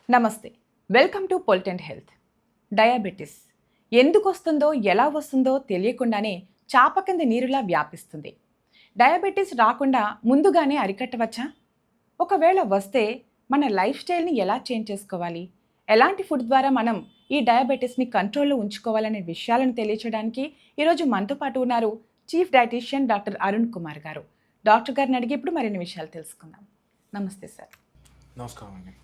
నమస్తే. Welcome to polit health. Diabetes ఎందుకు వస్తుందో, ఎలా వస్తుందో తెలియకుండానే చాప కింద నీరులా వ్యాపిస్తుంది. డయాబెటిస్ రాకుండా ముందుగానే అరికట్టవచ్చా? ఒకవేళ వస్తే మన లైఫ్ స్టైల్ని ఎలా చేంజ్ చేసుకోవాలి? ఎలాంటి ఫుడ్ ద్వారా మనం ఈ డయాబెటిస్ని కంట్రోల్లో ఉంచుకోవాలనే విషయాలను తెలియచేయడానికి ఈరోజు మనతో పాటు ఉన్నారు chief dietitian doctor Arun Kumar గారు. డాక్టర్ గారిని అడిగి ఇప్పుడు మరిన్ని విషయాలు తెలుసుకుందాం. నమస్తే సార్. నమస్కారం అండి.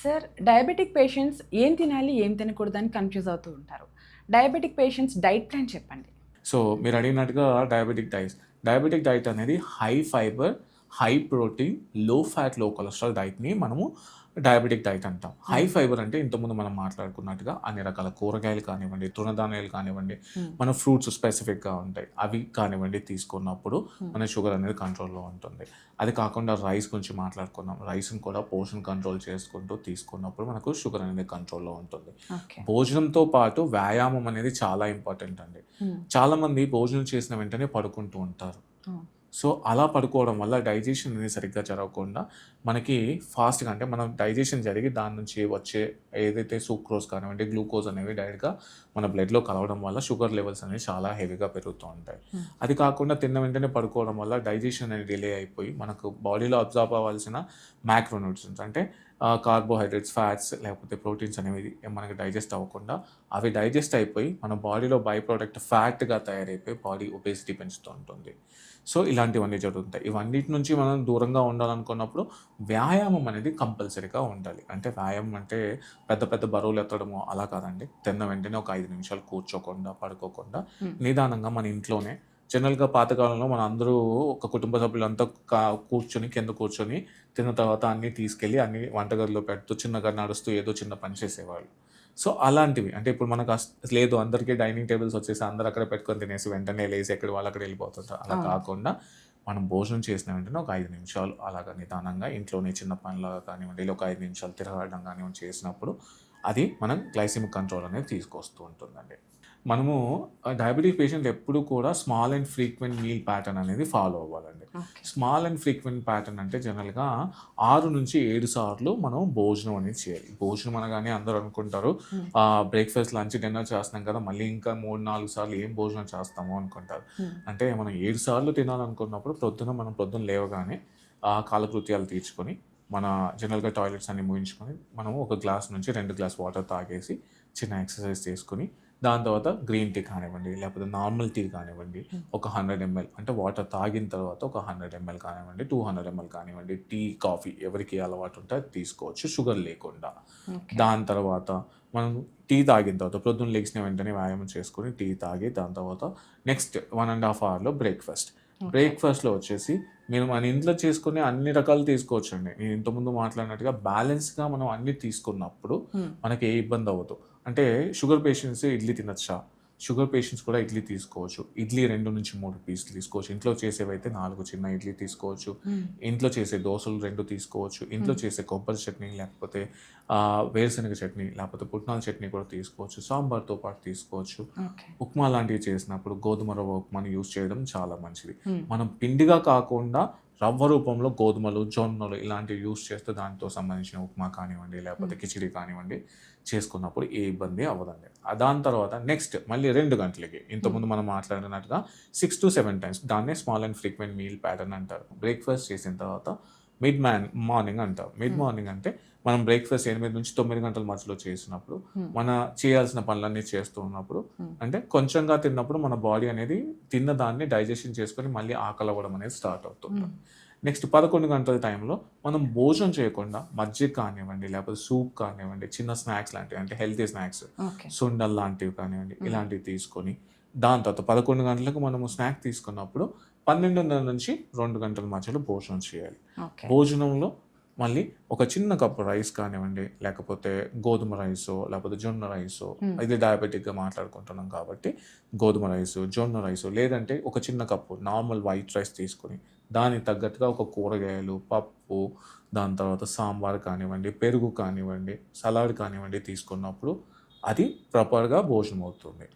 సార్, డయాబెటిక్ పేషెంట్స్ ఏం తినాలి, ఏం తినకూడదని కన్ఫ్యూజ్ అవుతూ ఉంటారు. డయాబెటిక్ పేషెంట్స్ డైట్ ప్లాన్ చెప్పండి. సో మీరు అడిగినట్టుగా డయాబెటిక్ డైట్ అనేది హై ఫైబర్, హై ప్రోటీన్, లో ఫ్యాట్, లో కొలెస్ట్రాల్ డైట్ని మనము డయాబెటిక్ డైట్ అంటాం. హై ఫైబర్ అంటే ఇంతకుముందు మనం మాట్లాడుకున్నట్టుగా అన్ని రకాల కూరగాయలు కానివ్వండి, తృణధాన్యాలు కానివ్వండి, మన ఫ్రూట్స్ స్పెసిఫిక్గా ఉంటాయి, అవి కానివ్వండి తీసుకున్నప్పుడు మన షుగర్ అనేది కంట్రోల్లో ఉంటుంది. అది కాకుండా రైస్ గురించి మాట్లాడుకున్నాం. రైస్ని కూడా పోర్షన్ కంట్రోల్ చేసుకుంటూ తీసుకున్నప్పుడు మనకు షుగర్ అనేది కంట్రోల్లో ఉంటుంది. భోజనంతో పాటు వ్యాయామం అనేది చాలా ఇంపార్టెంట్ అండి. చాలామంది భోజనం చేసిన వెంటనే పడుకుంటూ ఉంటారు. సో అలా పడుకోవడం వల్ల డైజెషన్ అనేది సరిగ్గా జరగకుండా మనకి ఫాస్ట్గా, అంటే మనం డైజెషన్ జరిగి దాని నుంచి వచ్చే ఏదైతే సూక్రోజ్ కానివ్వండి, గ్లూకోజ్ అనేవి డైరెక్ట్గా మన బ్లడ్లో కలవడం వల్ల షుగర్ లెవెల్స్ అనేవి చాలా హెవీగా పెరుగుతూ ఉంటాయి. అది కాకుండా తిన్న వెంటనే పడుకోవడం వల్ల డైజెషన్ అనేది డిలే అయిపోయి మనకు బాడీలో అబ్జార్బ్ అవ్వాల్సిన మ్యాక్రోన్యూట్రియన్స్ అంటే కార్బోహైడ్రేట్స్, ఫ్యాట్స్ లేకపోతే ప్రోటీన్స్ అనేవి మనకి డైజెస్ట్ అవ్వకుండా అవి డైజెస్ట్ అయిపోయి మన బాడీలో బై ప్రోడక్ట్ ఫ్యాట్గా తయారైపోయి బాడీ ఒబేసిటీ పెంచుతూ ఉంటుంది. సో ఇలాంటివన్నీ జరుగుతాయి. ఇవన్నిటి నుంచి మనం దూరంగా ఉండాలనుకున్నప్పుడు వ్యాయామం అనేది కంపల్సరీగా ఉండాలి. అంటే వ్యాయామం అంటే పెద్ద పెద్ద బరువులు ఎత్తడము అలా కాదండి. తిన్న వెంటనే ఒక 5 నిమిషాలు కూర్చోకుండా, పడుకోకుండా నిదానంగా మన ఇంట్లోనే, జనరల్గా పాతకాలంలో మన అందరూ ఒక కుటుంబ సభ్యులంతా కూర్చొని కింద కూర్చొని తిన్న తర్వాత అన్నీ తీసుకెళ్ళి అన్ని వంటగదిలో పెడుతూ చిన్నగా నడుస్తూ ఏదో చిన్న పని చేసేవాళ్ళు. సో అలాంటివి అంటే ఇప్పుడు మనకు లేదు, అందరికీ డైనింగ్ టేబుల్స్ వచ్చేసి అందరు అక్కడ పెట్టుకొని తినేసి వెంటనే లేసి ఎక్కడ వాళ్ళు అక్కడ వెళ్ళిపోతుంటారు. అలా కాకుండా మనం భోజనం చేసిన వెంటనే ఒక 5 నిమిషాలు అలాగా నిదానంగా ఇంట్లోనే చిన్న పనిలాగా కానివ్వండి, ఒక 5 నిమిషాలు తిరగడం కానివ్వండి చేసినప్పుడు అది మనం గ్లైసిమిక్ కంట్రోల్ అనేది తీసుకొస్తూ ఉంటుందండి. మనము డయాబెటిక్ పేషెంట్లు ఎప్పుడు కూడా small and frequent meal pattern అనేది ఫాలో అవ్వాలండి. స్మాల్ అండ్ ఫ్రీక్వెంట్ ప్యాటర్న్ అంటే జనరల్గా 6 నుంచి 7 సార్లు మనం భోజనం అనేది చేయాలి. భోజనం అనగానే అందరూ అనుకుంటారు బ్రేక్ఫాస్ట్, లంచ్, డిన్నర్ చేస్తున్నాం కదా, మళ్ళీ ఇంకా 3-4 సార్లు ఏం భోజనం చేస్తాము అనుకుంటారు. అంటే మనం 7 సార్లు తినాలనుకున్నప్పుడు పొద్దున్న లేవగానే కాలకృత్యాలు తీర్చుకొని మన జనరల్గా టాయిలెట్స్ అన్ని ముగించుకొని మనము ఒక గ్లాస్ నుంచి 2 గ్లాస్ వాటర్ తాగేసి చిన్న ఎక్సర్సైజ్ చేసుకుని దాని తర్వాత గ్రీన్ టీ కానివ్వండి లేకపోతే నార్మల్ టీ కానివ్వండి ఒక 100 ml, అంటే వాటర్ తాగిన తర్వాత ఒక 100 ml కానివ్వండి, 200 ml కానివ్వండి, టీ, కాఫీ ఎవరికి అలవాటు ఉంటే అది తీసుకోవచ్చు షుగర్ లేకుండా. దాని తర్వాత మనం టీ తాగిన తర్వాత ప్రొద్దున లెగిసిన వెంటనే వ్యాయామం చేసుకొని టీ తాగి దాని తర్వాత నెక్స్ట్ 1.5 hourలో బ్రేక్ఫాస్ట్లో వచ్చేసి మీరు మన ఇంట్లో చేసుకునే అన్ని రకాలు తీసుకోవచ్చు అండి. నేను ఇంతకుముందు మాట్లాడినట్టుగా బ్యాలెన్స్గా మనం అన్ని తీసుకున్నప్పుడు మనకి ఏ ఇబ్బంది అవ్వదు. అంటే షుగర్ పేషెంట్స్ ఇడ్లీ తినచ్చా? షుగర్ పేషెంట్స్ కూడా ఇడ్లీ తీసుకోవచ్చు. ఇడ్లీ 2 నుంచి 3 పీసులు తీసుకోవచ్చు. ఇంట్లో చేసేవైతే 4 చిన్న ఇడ్లీ తీసుకోవచ్చు. ఇంట్లో చేసే దోశలు 2 తీసుకోవచ్చు. ఇంట్లో చేసే కొబ్బరి చట్నీ లేకపోతే వేరుశనగ చట్నీ లేకపోతే పుట్నాల చట్నీ కూడా తీసుకోవచ్చు. సాంబార్తో పాటు తీసుకోవచ్చు. ఉప్మా లాంటివి చేసినప్పుడు గోధుమ రవ్వ ఉప్మాని యూజ్ చేయడం చాలా మంచిది. మనం పిండిగా కాకుండా రవ్వ రూపంలో గోధుమలు, జొన్నలు ఇలాంటివి యూజ్ చేస్తే దాంతో సంబంధించిన ఉప్మా కానివ్వండి లేకపోతే కిచిడి కానివ్వండి చేసుకున్నప్పుడు ఏ ఇబ్బంది అవ్వదండి. దాని తర్వాత నెక్స్ట్ మళ్ళీ 2 గంటలకి ఇంతకుముందు మనం మాట్లాడినట్టుగా 6 to 7 times, దాన్నే small and frequent meal pattern అంటారు. బ్రేక్ఫాస్ట్ చేసిన తర్వాత మార్నింగ్ అంటారు. మార్నింగ్ అంటే మనం బ్రేక్ఫాస్ట్ 8 నుంచి 9 గంటల మధ్యలో చేసినప్పుడు మన చేయాల్సిన పనులన్నీ చేస్తూ ఉన్నప్పుడు అంటే కొంచెంగా తిన్నప్పుడు మన బాడీ అనేది తిన్న దాన్ని డైజెషన్ చేసుకొని మళ్ళీ ఆకలి అవ్వడం అనేది స్టార్ట్ అవుతుంది. నెక్స్ట్ 11 గంటల టైంలో మనం భోజనం చేయకుండా మజ్జిగ కానివ్వండి లేకపోతే సూప్ కానివ్వండి, చిన్న స్నాక్స్ లాంటివి అంటే హెల్తీ స్నాక్స్, సుండల్ లాంటివి కానివ్వండి ఇలాంటివి తీసుకొని దాని తర్వాత 11 గంటలకు మనము స్నాక్ తీసుకున్నప్పుడు 12:30 నుంచి 2 గంటల మధ్యలో భోజనం చేయాలి. భోజనంలో మళ్ళీ ఒక చిన్న కప్పు రైస్ కానివ్వండి లేకపోతే గోధుమ రైసో లేకపోతే జొన్న రైసో, ఇది డయాబెటిక్గా మాట్లాడుకుంటున్నాం కాబట్టి గోధుమ రైసు, జొన్న రైసు, లేదంటే ఒక చిన్న కప్పు నార్మల్ వైట్ రైస్ తీసుకొని దానికి తగ్గట్టుగా ఒక కూరగాయలు, పప్పు, దాని తర్వాత సాంబార్ కానివ్వండి, పెరుగు కానివ్వండి, సలాడ్ కానివ్వండి తీసుకున్నప్పుడు అది ప్రాపర్గా భోజనం అవుతుంది.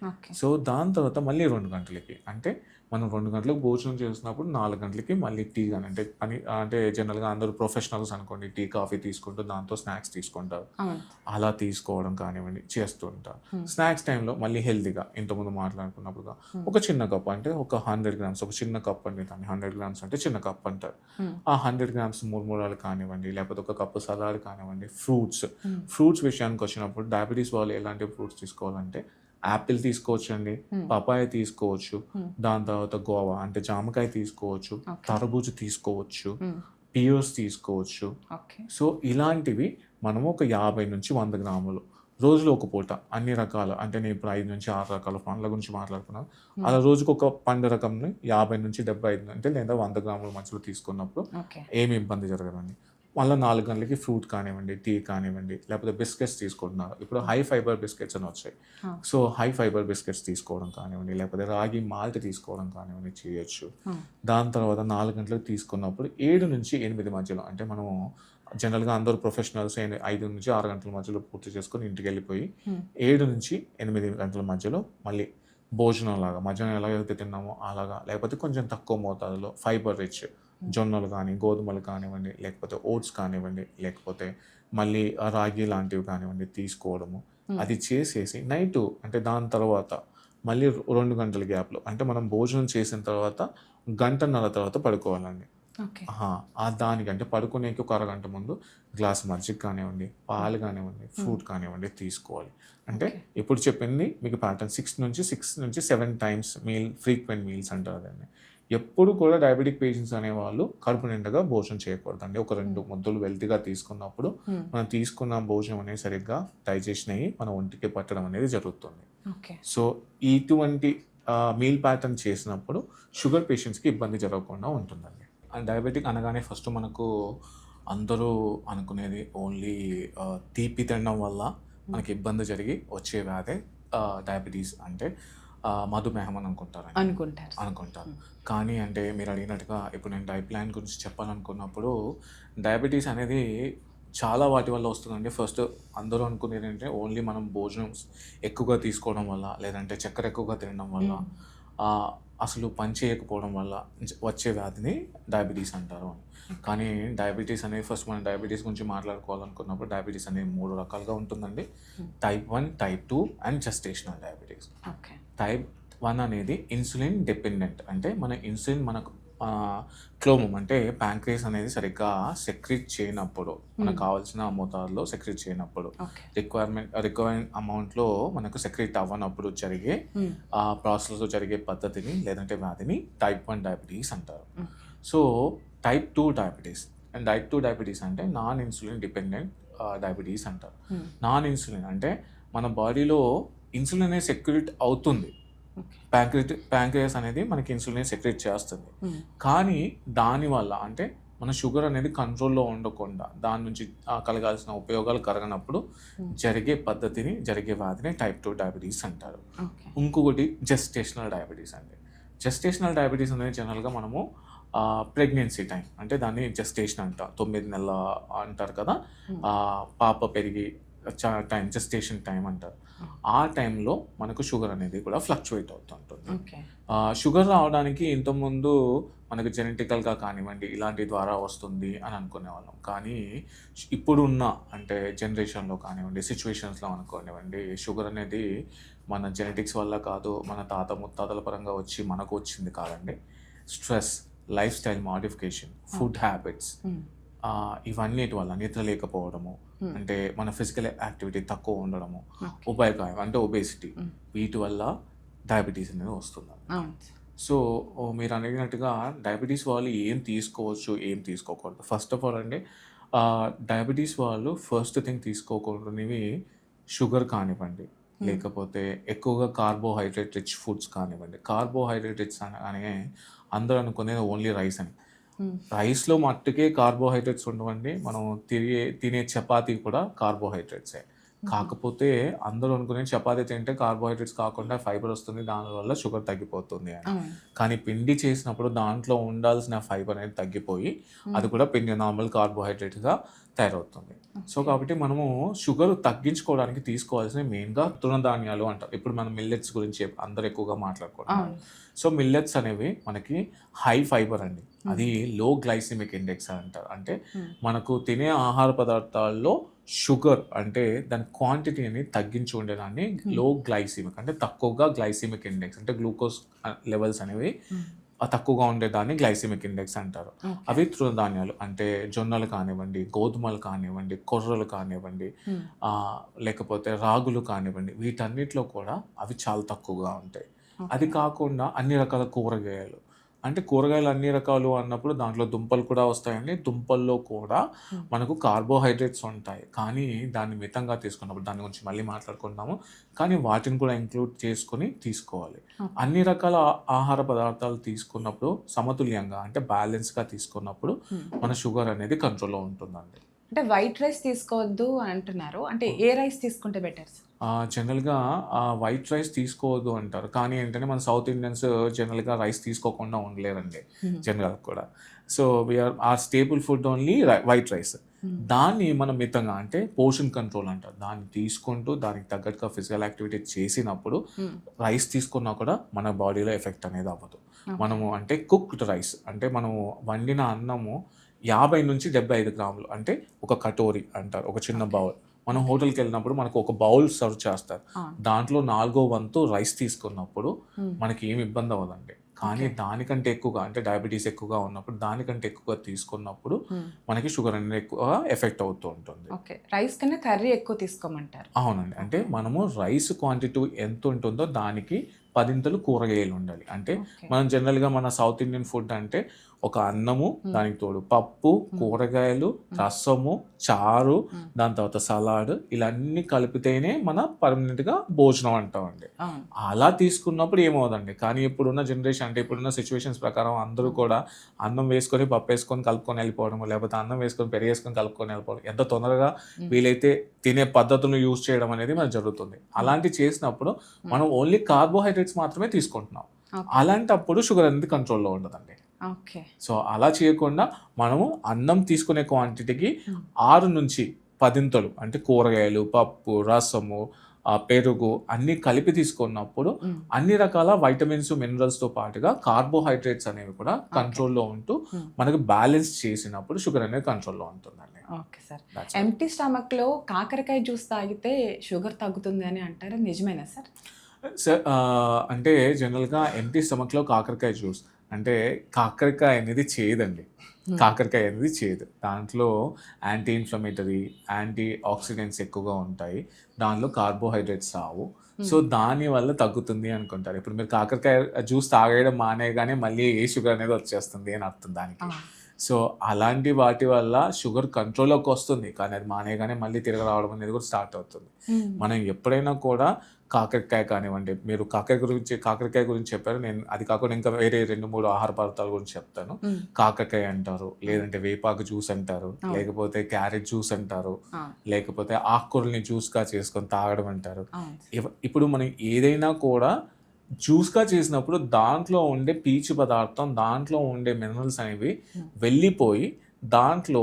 సో దాని తర్వాత మళ్ళీ 2 గంటలకి అంటే మనం 2 గంటలకు భోజనం చేస్తున్నప్పుడు 4 గంటలకి మళ్ళీ టీ కానీ అంటే జనరల్గా అందరూ ప్రొఫెషనల్స్ అనుకోండి, టీ కాఫీ తీసుకుంటూ దాంతో స్నాక్స్ తీసుకుంటారు. అవును. అలా తీసుకోవడం కానివ్వండి చేస్తూ ఉంటారు. స్నాక్స్ టైంలో మళ్ళీ హెల్తీగా ఇంతకుముందు మాట్లాడుకున్నప్పుడుగా ఒక చిన్న కప్ అంటే ఒక 100 గ్రామ్స్, ఒక చిన్న కప్ అండి, దాన్ని 100 గ్రామ్స్ అంటే చిన్న కప్ అంటారు. ఆ 100 గ్రామ్స్ మురుమురాలు కానివ్వండి, లేకపోతే ఒక కప్పు సలాడ్ కానివ్వండి, ఫ్రూట్స్ విషయానికి వచ్చినప్పుడు డయాబెటీస్ వాళ్ళు ఎలాంటి ఫ్రూట్స్ తీసుకోవాలంటే యాపిల్ తీసుకోవచ్చండి, పపాయ తీసుకోవచ్చు, దాని తర్వాత గోవా అంటే జామకాయ తీసుకోవచ్చు, తరబూజు తీసుకోవచ్చు, పియర్స్ తీసుకోవచ్చు. ఓకే. సో ఇలాంటివి మనము ఒక 50 నుంచి 100 గ్రాములు రోజులో ఒక పూట అన్ని రకాల, అంటే నేను ఇప్పుడు 5 నుంచి 6 రకాల పండ్ల గురించి మాట్లాడుకున్నాను. అలా రోజుకు ఒక పండు రకంని 50 నుంచి 75 అంటే లేదా 100 గ్రాముల మధ్యలో తీసుకున్నప్పుడు ఓకే. ఏమి ఇబ్బంది జరగదండి. మళ్ళీ 4 గంటలకి ఫ్రూట్ కానివ్వండి, టీ కానివ్వండి, లేకపోతే బిస్కెట్స్ తీసుకుంటున్నారు. ఇప్పుడు హై ఫైబర్ బిస్కెట్స్ అని వచ్చాయి. సో హై ఫైబర్ బిస్కెట్స్ తీసుకోవడం కానివ్వండి, లేకపోతే రాగి మాల్ట్ తీసుకోవడం కానివ్వండి చేయొచ్చు. దాని తర్వాత 4 గంటలకు తీసుకున్నప్పుడు 7 నుంచి 8 మధ్యలో, అంటే మనము జనరల్గా అందరూ ప్రొఫెషనల్స్ 5 నుంచి 6 గంటల మధ్యలో పూర్తి చేసుకొని ఇంటికి వెళ్ళిపోయి 7 నుంచి 8 గంటల మధ్యలో మళ్ళీ భోజనం లాగా మధ్యాహ్నం ఎలాగైతే తిన్నామో అలాగా, లేకపోతే కొంచెం తక్కువ మోతాదులో ఫైబర్ రిచ్ జొన్నలు కానీ, గోధుమలు కానివ్వండి, లేకపోతే ఓట్స్ కానివ్వండి, లేకపోతే మళ్ళీ రాగి లాంటివి కానివ్వండి తీసుకోవడము. అది చేసేసి నైటు అంటే దాని తర్వాత మళ్ళీ 2 గంటల గ్యాప్లో, అంటే మనం భోజనం చేసిన తర్వాత గంటన్నర తర్వాత పడుకోవాలండి. ఓకే. దానికంటే పడుకునేకి ఒక అరగంట ముందు గ్లాస్ మజ్జిగ కానివ్వండి, పాలు కానివ్వండి, ఫ్రూట్ కానివ్వండి తీసుకోవాలి. అంటే ఇప్పుడు చెప్పింది మీకు ప్యాటర్న్ 6 నుంచి 7 టైమ్స్ ఫ్రీక్వెంట్ మీల్స్ అంటారు దాన్ని. ఎప్పుడు కూడా డయాబెటిక్ పేషెంట్స్ అనేవాళ్ళు కడుపు నిండగా భోజనం చేయకూడదండి. ఒక 2 ముద్దలు వెల్తీగా తీసుకున్నప్పుడు మనం తీసుకున్న భోజనం అనేది సరిగ్గా డైజెషన్ అయ్యి మన ఒంటికి పట్టడం అనేది జరుగుతుంది. ఓకే. సో ఇటువంటి మీల్ ప్యాటర్న్ చేసినప్పుడు షుగర్ పేషెంట్స్కి ఇబ్బంది జరగకుండా ఉంటుందండి. అండ్ డయాబెటిక్ అనగానే ఫస్ట్ మనకు అందరూ అనుకునేది ఓన్లీ తీపి తినడం వల్ల మనకి ఇబ్బంది జరిగి వచ్చే వ్యాధి డయాబెటీస్, అంటే మధుమేహం అని అనుకుంటారు. కానీ అంటే మీరు అడిగినట్టుగా ఇప్పుడు నేను డైట్ ప్లాన్ గురించి చెప్పాలనుకున్నప్పుడు డయాబెటీస్ అనేది చాలా వాటి వల్ల వస్తుందండి. ఫస్ట్ అందరూ అనుకునేది ఏంటంటే ఓన్లీ మనం భోజనం ఎక్కువగా తీసుకోవడం వల్ల, లేదంటే చక్కెర ఎక్కువగా తినడం వల్ల, అసలు పని చేయకపోవడం వల్ల వచ్చే వ్యాధిని డయాబెటీస్ అంటారు. కానీ డయాబెటీస్ అనేది ఫస్ట్ మనం డయాబెటీస్ గురించి మాట్లాడుకోవాలనుకున్నప్పుడు డయాబెటీస్ అనేది 3 రకాలుగా ఉంటుందండి. Type 1, type 2 and gestational diabetes. Type 1 అనేది ఇన్సులిన్ డిపెండెంట్, అంటే మన ఇన్సులిన్ మనకు క్లోమం అంటే ప్యాంక్రియాస్ అనేది సరిగ్గా సెక్రెట్ చేయనప్పుడు, మనకు కావాల్సిన మోతాదులో సెక్రెట్ చేయనప్పుడు, రిక్వైర్మెంట్ అమౌంట్లో మనకు సెక్రెట్ అవ్వనప్పుడు జరిగే ఆ ప్రాసెస్లో జరిగే పద్ధతిని లేదంటే వ్యాధిని టైప్ 1 డయాబెటీస్ అంటారు. So type 2 diabetes and type 2 diabetes అంటే నాన్ ఇన్సులిన్ డిపెండెంట్ డయాబెటీస్ అంటారు. నాన్ ఇన్సులిన్ అంటే మన బాడీలో ఇన్సులిన్ అనేది సెక్రెట్ అవుతుంది, ప్యాంక్రియాస్ అనేది మనకి ఇన్సులిన్ సెక్రెట్ చేస్తుంది. కానీ దానివల్ల అంటే మన షుగర్ అనేది కంట్రోల్లో ఉండకుండా దాని నుంచి కలగాల్సిన ఉపయోగాలు కలగనప్పుడు జరిగే వ్యాధిని టైప్ 2 డయాబెటీస్ అంటారు. ఇంకొకటి జెస్టేషనల్ డయాబెటీస్ అండి. జెస్టేషనల్ డయాబెటీస్ అనేది జనరల్గా మనము ప్రెగ్నెన్సీ టైం, అంటే దాన్ని జెస్టేషన్ అంటారు, 9 నెలల అంటారు కదా, పాప పెరిగి టైం జెస్టేషన్ టైం అంటారు. ఆ టైంలో మనకు షుగర్ అనేది కూడా ఫ్లక్చువేట్ అవుతుంటుంది. షుగర్ రావడానికి ఇంతకుముందు మనకు జెనెటికల్గా కానివ్వండి ఇలాంటి ద్వారా వస్తుంది అని అనుకునేవాళ్ళం. కానీ ఇప్పుడున్న అంటే జనరేషన్లో కానివ్వండి, సిచ్యువేషన్స్లో అనుకోనివ్వండి, షుగర్ అనేది మన జెనెటిక్స్ వల్ల కాదు, మన తాత ముత్తాతల పరంగా వచ్చి మనకు వచ్చింది కాదండి. Stress, life style modification, food habits, ఇవన్నిటి వల్ల నిద్ర లేకపోవడము, అంటే మన ఫిజికల్ యాక్టివిటీ తక్కువ ఉండడము, ఉపాయకాయం అంటే ఒబేసిటీ, వీటి వల్ల డయాబెటీస్ అనేది వస్తుంది. సో మీరు అడిగినట్టుగా డయాబెటీస్ వాళ్ళు ఏం తీసుకోవచ్చు, ఏం తీసుకోకూడదు. ఫస్ట్ ఆఫ్ ఆల్ అండి, డయాబెటీస్ వాళ్ళు ఫస్ట్ థింగ్ తీసుకోకూడనివి షుగర్ కానివ్వండి, లేకపోతే ఎక్కువగా కార్బోహైడ్రేట్ రిచ్ ఫుడ్స్ కానివ్వండి. కార్బోహైడ్రేట్ రిచ్ అనే అందరూ అనుకునేది ఓన్లీ రైస్ అని. రైస్లో మట్టుకే కార్బోహైడ్రేట్స్ ఉండవండి. మనం తినే చపాతీ కూడా కార్బోహైడ్రేట్సే. కాకపోతే అందరూ అనుకునే చపాతీ తింటే కార్బోహైడ్రేట్స్ కాకుండా ఫైబర్ వస్తుంది, దానివల్ల షుగర్ తగ్గిపోతుంది అని. అవును. కానీ పిండి చేసినప్పుడు దాంట్లో ఉండాల్సిన ఫైబర్ అనేది తగ్గిపోయి అది కూడా పిండి నార్మల్ కార్బోహైడ్రేట్గా తయారవుతుంది. సో కాబట్టి మనము షుగర్ తగ్గించుకోవడానికి తీసుకోవాల్సిన మెయిన్గా తృణధాన్యాలు అంటారు. ఇప్పుడు మనం మిల్లెట్స్ గురించి అందరు ఎక్కువగా మాట్లాడుకుంటున్నారు. సో మిల్లెట్స్ అనేవి మనకి హై ఫైబర్ అండి, అది లో గ్లైసిమిక్ ఇండెక్స్ అంటారు. అంటే మనకు తినే ఆహార పదార్థాల్లో షుగర్ అంటే దాని క్వాంటిటీని తగ్గించి ఉండేదాన్ని లో గ్లైసిమిక్ అంటే తక్కువగా గ్లైసిమిక్ ఇండెక్స్ అంటే గ్లూకోజ్ లెవెల్స్ అనేవి తక్కువగా ఉండేదాన్ని గ్లైసిమిక్ ఇండెక్స్ అంటారు. అవి తృణధాన్యాలు అంటే జొన్నలు కానివ్వండి, గోధుమలు కానివ్వండి, కొర్రలు కానివ్వండి, లేకపోతే రాగులు కానివ్వండి, వీటన్నిటిలో కూడా అవి చాలా తక్కువగా ఉంటాయి. అది కాకుండా అన్ని రకాల కూరగాయలు అంటే కూరగాయలు అన్ని రకాలు అన్నప్పుడు దాంట్లో దుంపలు కూడా వస్తాయండి. దుంపల్లో కూడా మనకు కార్బోహైడ్రేట్స్ ఉంటాయి, కానీ దాన్ని మితంగా తీసుకున్నప్పుడు దాని గురించి మళ్ళీ మాట్లాడుకుంటాము. కానీ వాటిని కూడా ఇంక్లూడ్ చేసుకొని తీసుకోవాలి. అన్ని రకాల ఆహార పదార్థాలు తీసుకున్నప్పుడు సమతుల్యంగా అంటే బ్యాలెన్స్గా తీసుకున్నప్పుడు మన షుగర్ అనేది కంట్రోల్లో ఉంటుందండి. అంటే వైట్ రైస్ తీసుకోవద్దు అని అంటున్నారు, అంటే ఏ రైస్ తీసుకుంటే బెటర్? జనరల్గా వైట్ రైస్ తీసుకోవద్దు అంటారు, కానీ ఏంటంటే మన సౌత్ ఇండియన్స్ జనరల్గా రైస్ తీసుకోకుండా ఉండలేరండి జనరల్ కూడా. So our staple food only white rice. దాన్ని మనం మితంగా అంటే పోర్షన్ కంట్రోల్ అంటారు, దాన్ని తీసుకుంటూ దానికి తగ్గట్టుగా ఫిజికల్ యాక్టివిటీ చేసినప్పుడు రైస్ తీసుకున్నా కూడా మన బాడీలో ఎఫెక్ట్ అనేది అవ్వదు. మనము అంటే కుక్డ్ రైస్ అంటే మనము వండిన అన్నము 50 నుంచి 75 గ్రాములు అంటే ఒక కటోరీ అంటారు, ఒక చిన్న బౌల్. మనం హోటల్కి వెళ్ళినప్పుడు మనకు ఒక బౌల్ సర్వ్ చేస్తారు, దాంట్లో 4వ వంతు రైస్ తీసుకున్నప్పుడు మనకి ఏమి ఇబ్బంది అవ్వదండి. కానీ దానికంటే ఎక్కువగా అంటే డయాబెటీస్ ఎక్కువగా ఉన్నప్పుడు దానికంటే ఎక్కువగా తీసుకున్నప్పుడు మనకి షుగర్ అనేది ఎక్కువ ఎఫెక్ట్ అవుతూ ఉంటుంది. రైస్ కన్నా కర్రీ ఎక్కువ తీసుకోమంటారు. అవునండి, అంటే మనము రైస్ క్వాంటిటీ ఎంత ఉంటుందో దానికి 10 కూరగాయలు ఉండాలి. అంటే మనం జనరల్గా మన సౌత్ ఇండియన్ ఫుడ్ అంటే ఒక అన్నము, దానికి తోడు పప్పు, కూరగాయలు, రసము, చారు, దాని తర్వాత సలాడ్, ఇలా అన్ని కలిపితేనే మన పర్మనెంట్గా భోజనం అంటామండి. అలా తీసుకున్నప్పుడు ఏమవుదండి. కానీ ఇప్పుడున్న జనరేషన్ అంటే ఇప్పుడున్న సిచ్యువేషన్స్ ప్రకారం అందరూ కూడా అన్నం వేసుకొని పప్పు వేసుకొని కలుపుకొని వెళ్ళిపోవడం, లేకపోతే అన్నం వేసుకొని పెరుగు వేసుకొని కలుపుకొని వెళ్ళిపోవడం, ఎంత తొందరగా వీలైతే తినే పద్ధతులను యూజ్ చేయడం అనేది మనకు జరుగుతుంది. అలాంటివి చేసినప్పుడు మనం ఓన్లీ కార్బోహైడ్రేట్స్ మాత్రమే తీసుకుంటున్నాం. అలాంటప్పుడు షుగర్ అనేది కంట్రోల్లో ఉండదండి. సో అలా చేయకుండా మనము అన్నం తీసుకునే క్వాంటిటీకి 6 నుంచి 10 అంటే కూరగాయలు, పప్పు, రసము, పెరుగు అన్నీ కలిపి తీసుకున్నప్పుడు అన్ని రకాల వైటమిన్స్, మినరల్స్తో పాటుగా కార్బోహైడ్రేట్స్ అనేవి కూడా కంట్రోల్లో ఉంటూ మనకు బ్యాలెన్స్ చేసినప్పుడు షుగర్ అనేది కంట్రోల్లో ఉంటుందండి. ఓకే సార్, ఎంప్టీ స్టమక్లో కాకరకాయ జ్యూస్ తాగితే షుగర్ తగ్గుతుంది అని అంటారు, నిజమేనా సార్? సార్ అంటే జనరల్గా ఎంప్టీ స్టమక్లో కాకరకాయ జ్యూస్ అంటే కాకరకాయ అనేది చేదండి. కాకరకాయ అనేది చేదు, దాంట్లో యాంటీ ఇన్ఫ్లమేటరీ, యాంటీ ఆక్సిడెంట్స్ ఎక్కువగా ఉంటాయి, దానిలో కార్బోహైడ్రేట్స్ రావు. సో దానివల్ల తగ్గుతుంది అనుకుంటారు. ఇప్పుడు మీరు కాకరకాయ జ్యూస్ తాగేయడం మానేయగానే మళ్ళీ ఏ షుగర్ అనేది వచ్చేస్తుంది అని అర్థం దానికి. సో అలాంటి వాటి వల్ల షుగర్ కంట్రోల్లోకి వస్తుంది, కానీ అది మానేయగానే మళ్ళీ తిరగ రావడం అనేది కూడా స్టార్ట్ అవుతుంది. మనం ఎప్పుడైనా కూడా కాకరకాయ కానివ్వండి, మీరు కాకరకాయ గురించి చెప్పారు, నేను అది కాకుండా ఇంకా వేరే 2-3 ఆహార పదార్థాల గురించి చెప్తాను. కాకరకాయ అంటారు, లేదంటే వేపాకు జ్యూస్ అంటారు, లేకపోతే క్యారెట్ జ్యూస్ అంటారు, లేకపోతే ఆకుకూరల్ని జ్యూస్గా చేసుకొని తాగడం అంటారు. ఇప్పుడు మనం ఏదైనా కూడా జ్యూస్గా చేసినప్పుడు దాంట్లో ఉండే పీచు పదార్థం, దాంట్లో ఉండే మినరల్స్ అనేవి వెళ్ళిపోయి దాంట్లో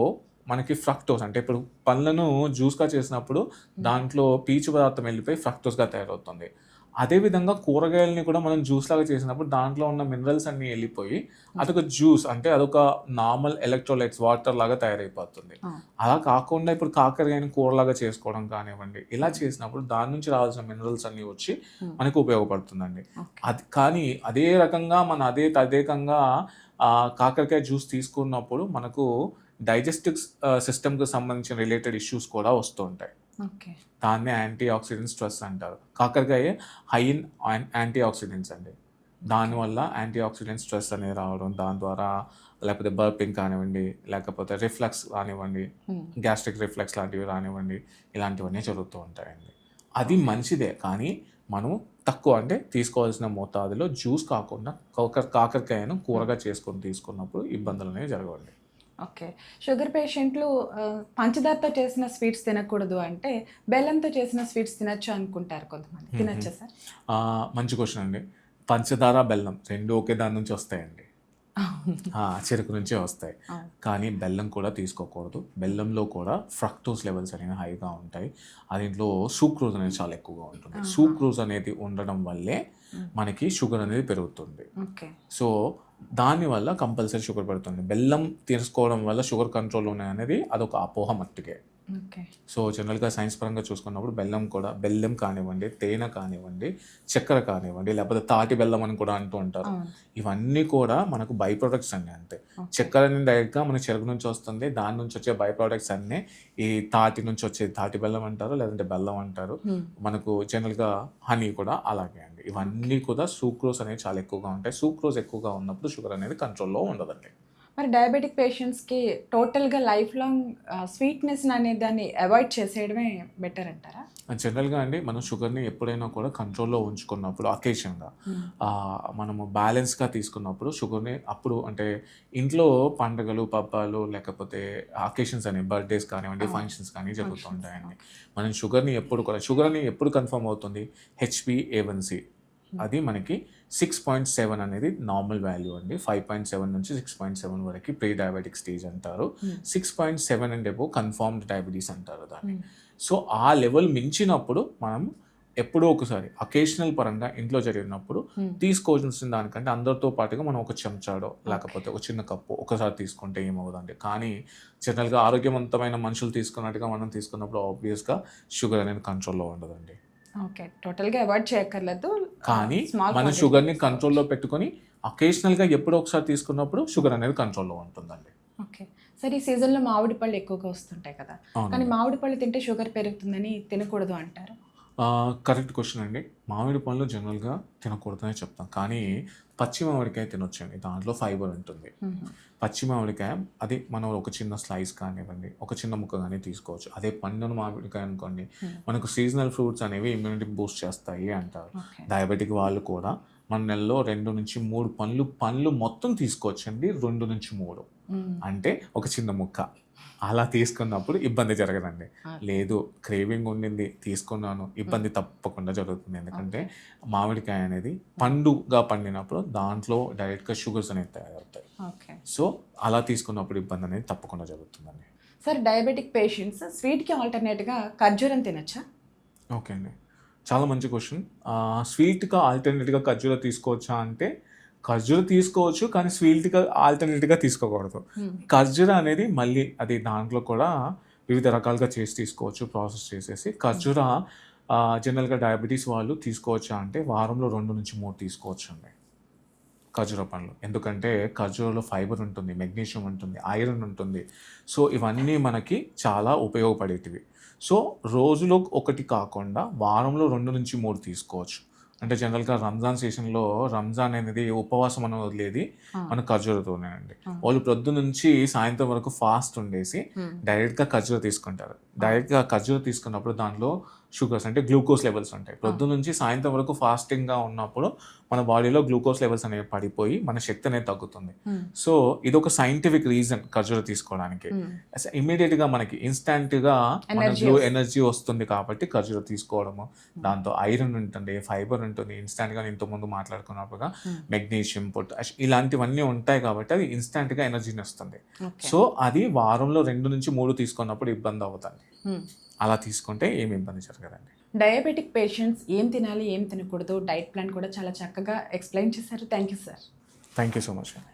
మనకి ఫ్రక్టోస్ అంటే ఇప్పుడు పండ్లను జ్యూస్గా చేసినప్పుడు దాంట్లో పీచు పదార్థం వెళ్ళిపోయి ఫ్రక్టోస్గా తయారవుతుంది. అదేవిధంగా కూరగాయలని కూడా మనం జ్యూస్ లాగా చేసినప్పుడు దాంట్లో ఉన్న మినరల్స్ అన్నీ వెళ్ళిపోయి అదొక జ్యూస్ అంటే అదొక నార్మల్ ఎలక్ట్రోలైట్స్ వాటర్ లాగా తయారైపోతుంది. అలా కాకుండా ఇప్పుడు కాకరకాయని కూరలాగా చేసుకోవడం కానివ్వండి, ఇలా చేసినప్పుడు దాని నుంచి రావాల్సిన మినరల్స్ అన్నీ వచ్చి మనకు ఉపయోగపడుతుందండి. అది కానీ అదే రకంగా మన అదే తదేకంగా కాకరకాయ జ్యూస్ తీసుకున్నప్పుడు మనకు డైజెస్టివ్ సిస్టమ్కి సంబంధించిన రిలేటెడ్ ఇష్యూస్ కూడా వస్తూ ఉంటాయి. దాన్నే యాంటీ ఆక్సిడెంట్ స్ట్రెస్ అంటారు. కాకరకాయ హై ఇన్ యాంటీ ఆక్సిడెంట్స్ అండి, దానివల్ల యాంటీ ఆక్సిడెంట్ స్ట్రెస్ అనేది రావడం, దాని ద్వారా లేకపోతే బర్పింగ్ కానివ్వండి, లేకపోతే రిఫ్లక్స్ కానివ్వండి, గ్యాస్ట్రిక్ రిఫ్లక్స్ లాంటివి రానివ్వండి, ఇలాంటివన్నీ జరుగుతూ ఉంటాయండి. అది మంచిదే, కానీ మనం తక్కువ అంటే తీసుకోవాల్సిన మోతాదులో జ్యూస్ కాకుండా కాకరకాయను కూరగా చేసుకొని తీసుకున్నప్పుడు ఇబ్బందులు అనేవి జరగవండి. ఓకే. షుగర్ పేషెంట్లు పంచదారతో చేసిన స్వీట్స్ తినకూడదు అంటే, బెల్లంతో చేసిన స్వీట్స్ తినొచ్చు అనుకుంటారు కొంతమంది. తినొచ్చా సార్? మంచి క్వశ్చన్ అండి. పంచదార, బెల్లం 2 ఒకే దాని నుంచి వస్తాయండి. చెరుకు నుంచే వస్తాయి. అవును. కానీ బెల్లం కూడా తీసుకోకూడదు. బెల్లంలో కూడా ఫ్రక్టోస్ లెవెల్స్ అనేవి హైగా ఉంటాయి. దీంట్లో సూక్రోజ్ అనేది చాలా ఎక్కువగా ఉంటుంది. సూక్రోజ్ అనేది ఉండడం వల్లే మనకి షుగర్ అనేది పెరుగుతుంది. ఓకే. సో దానివల్ల కంపల్సరీ షుగర్ పెడుతుంది. బెల్లం తీసుకోవడం వల్ల షుగర్ కంట్రోల్ అనేది అదొక అపోహ మట్టుకే. ఓకే. సో జనరల్గా సైన్స్ పరంగా చూసుకున్నప్పుడు బెల్లం కానివ్వండి, తేనె కానివ్వండి, చక్కెర కానివ్వండి, లేకపోతే తాటి బెల్లం అని కూడా అంటూ ఉంటారు. అవును. ఇవన్నీ కూడా మనకు బై ప్రొడక్ట్స్ అండి అంతే. చక్కెర అనేది డైరెక్ట్గా మన చెరుకు నుంచి వస్తుంది. దాని నుంచి వచ్చే బై ప్రొడక్ట్స్ అన్నీ ఈ తాటి నుంచి వచ్చే తాటి బెల్లం అంటారు, లేదంటే బెల్లం అంటారు. మనకు జనరల్గా హనీ కూడా అలాగే అండి. ఇవన్నీ కూడా సూక్రోజ్ అనేవి చాలా ఎక్కువగా ఉంటాయి. సూక్రోజ్ ఎక్కువగా ఉన్నప్పుడు షుగర్ అనేది కంట్రోల్లో ఉండదండి. మరి డయాబెటిక్ పేషెంట్స్‌కి టోటల్‌గా లైఫ్ లాంగ్ స్వీట్‌నెస్ అనే దాన్ని అవాయిడ్ చేసేయడమే బెటర్ అంటారా? జనరల్గా అండి మనం షుగర్ని ఎప్పుడైనా కూడా కంట్రోల్లో ఉంచుకున్నప్పుడు అకేషన్గా మనము బ్యాలెన్స్గా తీసుకున్నప్పుడు షుగర్ని అప్పుడు అంటే ఇంట్లో పండుగలు, పబ్బాలు లేకపోతే అకేషన్స్ అనేవి బర్త్డేస్ కానివ్వండి, ఫంక్షన్స్ కానీ జరుగుతూ ఉంటాయండి. మనం షుగర్ని ఎప్పుడు కన్ఫర్మ్ అవుతుంది? HbA1c అది మనకి 6.7 అనేది నార్మల్ వాల్యూ అండి. 5.7 నుంచి 6.7 వరకు ప్రీ డయాబెటిక్ స్టేజ్ అంటారు. 6.7 అండ్ అబోవ్ కన్ఫర్మ్డ్ డయాబెటీస్ అంటారు దాన్ని. సో ఆ లెవెల్ మించినప్పుడు మనం ఎప్పుడో ఒకసారి అకేషనల్ పరంగా ఇంట్లో జరిగినప్పుడు తీసుకోవాల్సిన దానికంటే అందరితో పాటుగా మనం ఒక చెంచాడో లేకపోతే ఒక చిన్న కప్పు ఒకసారి తీసుకుంటే ఏమవుదండి. కానీ జనరల్గా ఆరోగ్యవంతమైన మనుషులు తీసుకున్నట్టుగా మనం తీసుకున్నప్పుడు ఆబ్వియస్గా షుగర్ అనేది కంట్రోల్లో ఉండదండి. ఓకే. టోటల్‌గా అవాయిడ్ చేయక్కర్లేదు. కానీ మన షుగర్ని కంట్రోల్లో పెట్టుకొని అకేషనల్గా ఎప్పుడో ఒకసారి తీసుకున్నప్పుడు షుగర్ అనేది కంట్రోల్లో ఉంటుందండి. ఓకే. సరే ఈ సీజన్‌లో మామిడి పళ్ళు ఎక్కువగా వస్తుంటాయి కదా! అవునండి. కానీ మామిడి పళ్ళు తింటే షుగర్ పెరుగుతుందని తినకూడదు అంటారు. కరెక్ట్ క్వశ్చన్ అండి. మామిడి పండ్లు జనరల్గా తినకూడదనే చెప్తాం. కానీ పచ్చి మామిడికాయ తినొచ్చండి. దాంట్లో ఫైబర్ ఉంటుంది. పచ్చి మామిడికాయ అది మనం ఒక చిన్న స్లైస్ కానివ్వండి, ఒక చిన్న ముక్క కానీ తీసుకోవచ్చు. అదే పండిన మామిడికాయ అనుకోండి, మనకు సీజనల్ ఫ్రూట్స్ అనేవి ఇమ్యూనిటీ బూస్ట్ చేస్తాయి అంటారు. ఓకే. డయాబెటిక్ వాళ్ళు కూడా మన నెలలో 2 నుంచి 3 పండ్లు మొత్తం తీసుకోవచ్చండి. 2 నుంచి 3 అంటే ఒక చిన్న ముక్క అలా తీసుకున్నప్పుడు ఇబ్బంది జరగదండి. లేదు క్రేవింగ్ ఉండింది తీసుకున్నాను, ఇబ్బంది తప్పకుండా జరుగుతుంది. ఎందుకంటే మామిడికాయ అనేది పండుగా పండినప్పుడు దాంట్లో డైరెక్ట్గా షుగర్స్ అనేవి తయారవుతాయి. ఓకే. సో అలా తీసుకున్నప్పుడు ఇబ్బంది అనేది తప్పకుండా జరుగుతుందండి. సార్ డయాబెటిక్ పేషెంట్స్ స్వీట్‌కి ఆల్టర్నేట్‌గా ఖర్జూరం తినొచ్చా? ఓకే అండి, చాలా మంచి క్వశ్చన్. స్వీట్గా ఆల్టర్నేట్గా ఖర్జూర తీసుకోవచ్చా అంటే ఖర్జూర తీసుకోవచ్చు, కానీ స్వీట్గా ఆల్టర్నేట్గా తీసుకోకూడదు. ఖర్జూర అనేది మళ్ళీ అది దాంట్లో కూడా వివిధ రకాలుగా చేసి తీసుకోవచ్చు, ప్రాసెస్ చేసేసి. ఖర్జూర జనరల్గా డయాబెటీస్ వాళ్ళు తీసుకోవచ్చా అంటే వారంలో 2 నుంచి 3 తీసుకోవచ్చు అండి ఖర్జూర పండ్లు. ఎందుకంటే ఖర్జూరలో ఫైబర్ ఉంటుంది, మెగ్నీషియం ఉంటుంది, ఐరన్ ఉంటుంది. సో ఇవన్నీ మనకి చాలా ఉపయోగపడేటివి. సో రోజులో ఒకటి కాకుండా వారంలో 2 నుంచి 3 తీసుకోవచ్చు. అంటే జనరల్గా రంజాన్ సీజన్లో రంజాన్ అనేది ఉపవాసం అని వదిలేది మన ఖర్జూరతోనే అండి. వాళ్ళు ప్రొద్దు నుంచి సాయంత్రం వరకు ఫాస్ట్ ఉండేసి డైరెక్ట్గా ఖర్జూర తీసుకుంటారు. డైరెక్ట్గా ఖర్జూర తీసుకున్నప్పుడు దాంట్లో షుగర్స్ అంటే గ్లూకోజ్ లెవెల్స్ ఉంటాయి. ప్రొద్దు నుంచి సాయంత్రం వరకు ఫాస్టింగ్గా ఉన్నప్పుడు మన బాడీలో గ్లూకోజ్ లెవెల్స్ అనేవి పడిపోయి మన శక్తి అనేది తగ్గుతుంది. సో ఇది ఒక సైంటిఫిక్ రీజన్ ఖర్జూర తీసుకోవడానికి. ఇమీడియట్గా మనకి ఇన్స్టాంట్గా ఎనర్జీ వస్తుంది కాబట్టి ఖర్జూర తీసుకోవడము. దాంతో ఐరన్ ఉంటుంది, ఫైబర్ ఉంటుంది, ఇన్స్టాంట్గా ఇంతకుముందు మాట్లాడుకున్నప్పుడుగా మెగ్నీషియం, పొటాష్ ఇలాంటివన్నీ ఉంటాయి కాబట్టి అది ఇన్స్టాంట్గా ఎనర్జీని వస్తుంది. సో అది వారంలో 2 నుంచి 3 తీసుకున్నప్పుడు ఇబ్బంది అవుతుంది. అలా తీసుకుంటే ఏమి ఇబ్బంది జరగదండి. డయాబెటిక్ పేషెంట్స్ ఏం తినాలి, ఏం తినకూడదు, డైట్ ప్లాన్ కూడా చాలా చక్కగా ఎక్స్ప్లెయిన్ చేశారు. Thank you sir. Thank you so much అండి.